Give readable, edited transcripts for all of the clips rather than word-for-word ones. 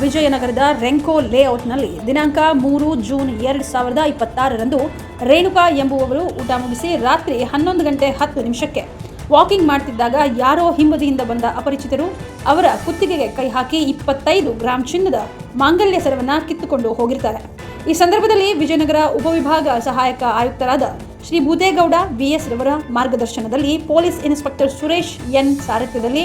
ವಿಜಯನಗರದ ರೆಂಕೋ ಲೇಔಟ್ನಲ್ಲಿ ದಿನಾಂಕ 3 ಜೂನ್ 2026ರಂದು ರೇಣುಕಾ ಎಂಬುವವರು ಊಟ ಮುಗಿಸಿ ರಾತ್ರಿ 11 ಗಂಟೆ 10 ನಿಮಿಷಕ್ಕೆ ವಾಕಿಂಗ್ ಮಾಡ್ತಿದ್ದಾಗ ಯಾರೋ ಹಿಂಬದಿಯಿಂದ ಬಂದ ಅಪರಿಚಿತರು ಅವರ ಕುತ್ತಿಗೆಗೆ ಕೈ ಹಾಕಿ 25 ಗ್ರಾಂ ಚಿನ್ನದ ಮಾಂಗಲ್ಯ ಸರವನ್ನು ಕಿತ್ತುಕೊಂಡು ಹೋಗಿರ್ತಾರೆ. ಈ ಸಂದರ್ಭದಲ್ಲಿ ವಿಜಯನಗರ ಉಪವಿಭಾಗ ಸಹಾಯಕ ಆಯುಕ್ತರಾದ ಶ್ರೀ ಭೂದೇಗೌಡ ಬಿಎಸ್ ರವರ ಮಾರ್ಗದರ್ಶನದಲ್ಲಿ ಪೊಲೀಸ್ ಇನ್ಸ್ಪೆಕ್ಟರ್ ಸುರೇಶ್ ಎನ್ ಸಾರಥ್ಯದಲ್ಲಿ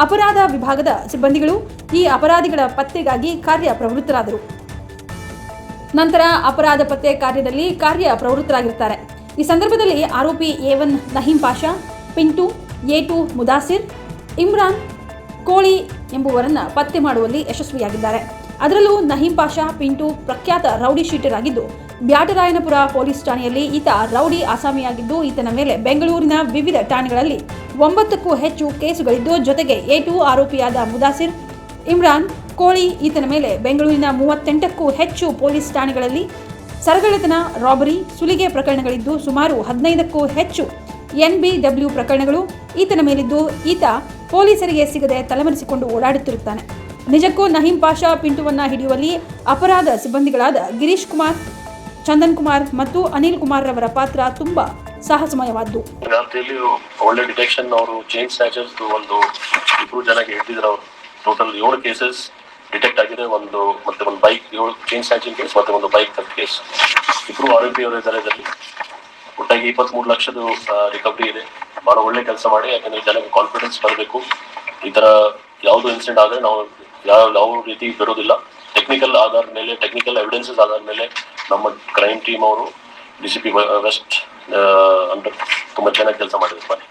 ಅಪರಾಧ ವಿಭಾಗದ ಸಿಬ್ಬಂದಿಗಳು ಈ ಅಪರಾಧಿಗಳ ಪತ್ತೆಗಾಗಿ ಕಾರ್ಯಪ್ರವೃತ್ತರಾದರು. ನಂತರ ಅಪರಾಧ ಪತ್ತೆ ಕಾರ್ಯದಲ್ಲಿ ಕಾರ್ಯಪ್ರವೃತ್ತರಾಗಿರುತ್ತಾರೆ. ಈ ಸಂದರ್ಭದಲ್ಲಿ ಆರೋಪಿ A1 ನಹೀಂ ಪಾಷಾ, ಪಿಂಟು, A2 ಮುದಾಸಿರ್, ಇಮ್ರಾನ್, ಕೋಳಿ ಎಂಬುವರನ್ನು ಪತ್ತೆ ಮಾಡುವಲ್ಲಿ ಯಶಸ್ವಿಯಾಗಿದ್ದಾರೆ. ಅದರಲ್ಲೂ ನಹೀಂ ಪಾಷಾ ಪಿಂಟು ಪ್ರಖ್ಯಾತ ರೌಡಿ ಶೀಟರ್ ಆಗಿದ್ದು ಬ್ಯಾಟರಾಯನಪುರ ಪೊಲೀಸ್ ಠಾಣೆಯಲ್ಲಿ ಈತ ರೌಡಿ ಆಸಾಮಿಯಾಗಿದ್ದು ಈತನ ಮೇಲೆ ಬೆಂಗಳೂರಿನ ವಿವಿಧ ಠಾಣೆಗಳಲ್ಲಿ 9ಕ್ಕೂ ಹೆಚ್ಚು ಕೇಸುಗಳಿದ್ದು ಜೊತೆಗೆ A2 ಆರೋಪಿಯಾದ ಮುದಾಸಿರ್, ಇಮ್ರಾನ್, ಕೋಳಿ ಈತನ ಮೇಲೆ ಬೆಂಗಳೂರಿನ 38ಕ್ಕೂ ಹೆಚ್ಚು ಪೊಲೀಸ್ ಠಾಣೆಗಳಲ್ಲಿ ಸರಗಳ್ಳತನ, ರಾಬರಿ, ಸುಲಿಗೆ ಪ್ರಕರಣಗಳಿದ್ದು ಸುಮಾರು 15ಕ್ಕೂ ಹೆಚ್ಚು NBW ಪ್ರಕರಣಗಳು ಈತನ ಮೇಲಿದ್ದು ಈತ ಪೊಲೀಸರಿಗೆ ಸಿಗದೆ ತಲೆಮರೆಸಿಕೊಂಡು ಓಡಾಡುತ್ತಿರುತ್ತಾನೆ. ನಿಜಕ್ಕೂ ನಹೀಂ ಪಾಷಾ ಪಿಂಟುವನ್ನು ಹಿಡಿಯುವಲ್ಲಿ ಅಪರಾಧ ಸಿಬ್ಬಂದಿಗಳಾದ ಗಿರೀಶ್ ಕುಮಾರ್, ಚಂದನ್ ಕುಮಾರ್ ಮತ್ತು ಅನಿಲ್ ಕುಮಾರ್ ರವರ ಪಾತ್ರ ತುಂಬಾ ಸಾಹಸಮಯವಾದ್ದು. ಒಳ್ಳೆ ಡಿಟೆಕ್ಷನ್ ಅವರು ಚೈನ್ ಸ್ನ್ಯಾಚರ್ಸ್ ಒಂದು 2 ಜನಕ್ಕೆ ಹಿಡಿದಿದ್ರು. ಅವರು ಟೋಟಲ್ 7 ಕೇಸಸ್ ಡಿಟೆಕ್ಟ್ ಆಗಿದೆ. ಒಂದು ಬೈಕ್ 7 ಚೈನ್ ಸ್ನ್ಯಾಚಿಂಗ್ ಕೇಸ್ ಮತ್ತೆ ಒಂದು ಬೈಕ್ ಥೆಫ್ಟ್ ಕೇಸ್. 2 ಆರೋಪಿಯವರ ಇದರಲ್ಲಿ ಒಟ್ಟಾಗಿ 23 ಲಕ್ಷದ ರಿಕವರಿ ಇದೆ. ಬಹಳ ಒಳ್ಳೆ ಕೆಲಸ ಮಾಡಿ, ಯಾಕಂದ್ರೆ ಜನಕ್ಕೆ ಕಾನ್ಫಿಡೆನ್ಸ್ ಬರಬೇಕು. ಈ ತರ ಯಾವುದು ಇನ್ಸಿಡೆಂಟ್ ಆದರೆ ನಾವು ಯಾವ ರೀತಿ ಬಿಡೋದಿಲ್ಲ. ಟೆಕ್ನಿಕಲ್ ಆಧಾರದ ಮೇಲೆ, ಟೆಕ್ನಿಕಲ್ ಎವಿಡೆನ್ಸಸ್ ಆಧಾರದ ಮೇಲೆ ನಮ್ಮ ಕ್ರೈಮ್ ಟೀಮ್ ಅವರು DCP ವೆಸ್ಟ್ ಅಂಡರ್ ತುಂಬಾ ಚೆನ್ನಾಗಿ ಕೆಲಸ ಮಾಡಿದ್ದಾರೆ.